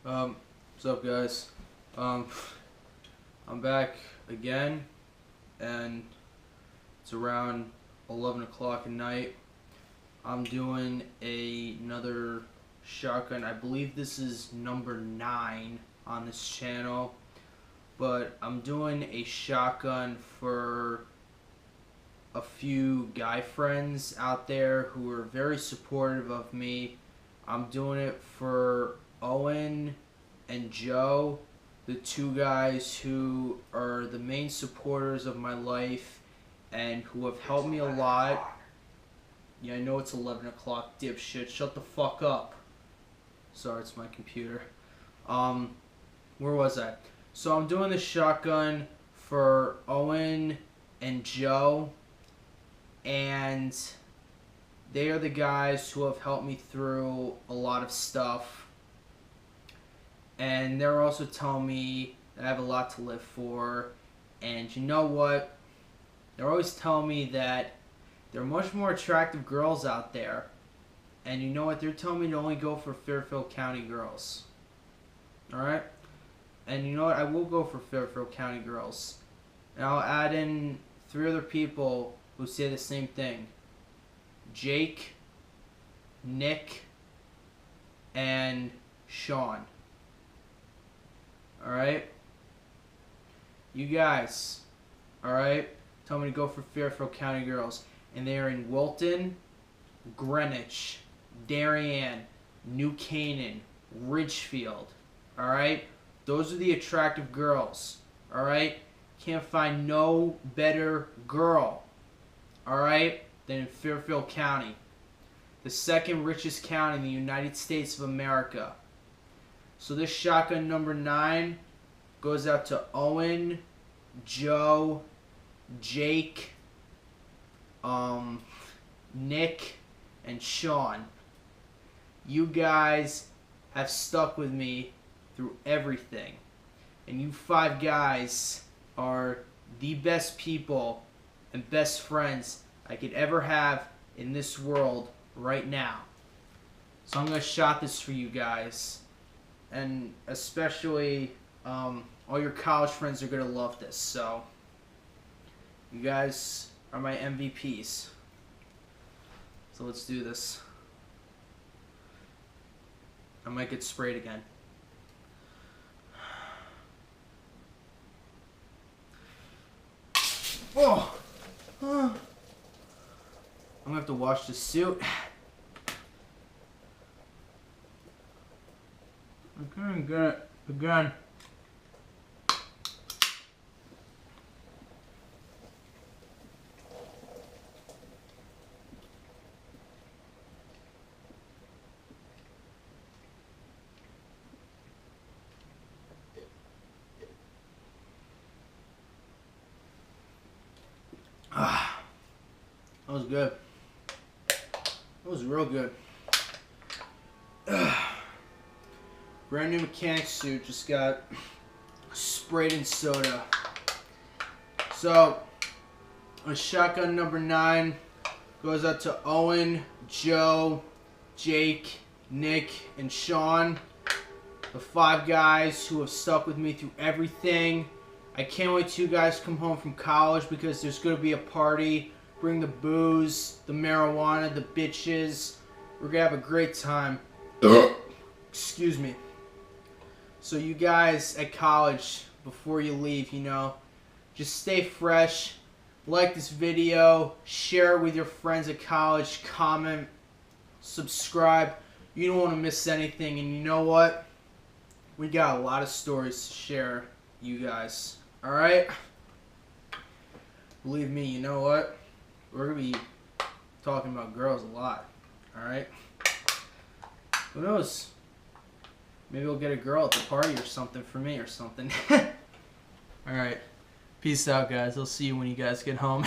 What's up, guys? I'm back again, and it's around 11 o'clock at night. I'm doing another shotgun. I believe this is number 9 on this channel, but I'm doing a shotgun for a few guy friends out there who are very supportive of me. I'm doing it for Owen and Joe, the two guys who are the main supporters of my life and who have helped me a lot. Yeah, I know it's 11 o'clock, dipshit. Shut the fuck up. Sorry, it's my computer. Where was I? So I'm doing the shotgun for Owen and Joe, and they are the guys who have helped me through a lot of stuff. And they're also telling me that I have a lot to live for. And you know what? They're always telling me that there are much more attractive girls out there. And you know what? They're telling me to only go for Fairfield County girls. Alright? And you know what? I will go for Fairfield County girls. And I'll add in 3 other people who say the same thing. Jake, Nick, and Sean. Alright? You guys, alright, tell me to go for Fairfield County girls. And they are in Wilton, Greenwich, Darien, New Canaan, Ridgefield. Alright? Those are the attractive girls. Alright? Can't find no better girl. Alright? Than in Fairfield County. The second richest county in the United States of America. So this shotgun number 9 goes out to Owen, Joe, Jake, Nick, and Sean. You guys have stuck with me through everything. And you 5 guys are the best people and best friends I could ever have in this world right now. So I'm going to shot this for you guys. And especially all your college friends are going to love this. So you guys are my MVPs. So let's do this. I might get sprayed again. Oh! I'm gonna have to wash this suit. Okay, get it again. That was good. That was real good. Brand new mechanic suit, just got sprayed in soda. So, shotgun number 9 goes out to Owen, Joe, Jake, Nick, and Sean. The 5 guys who have stuck with me through everything. I can't wait till you guys come home from college because there's going to be a party. Bring the booze, the marijuana, the bitches. We're going to have a great time. Excuse me. So you guys at college, before you leave, you know, just stay fresh. Like this video. Share it with your friends at college. Comment. Subscribe. You don't want to miss anything. And you know what? We got a lot of stories to share, you guys. Alright? Believe me, you know what? We're going to be talking about girls a lot. Alright? Who knows? Maybe we'll get a girl at the party or something for me or something. Alright. Peace out, guys. I'll see you when you guys get home.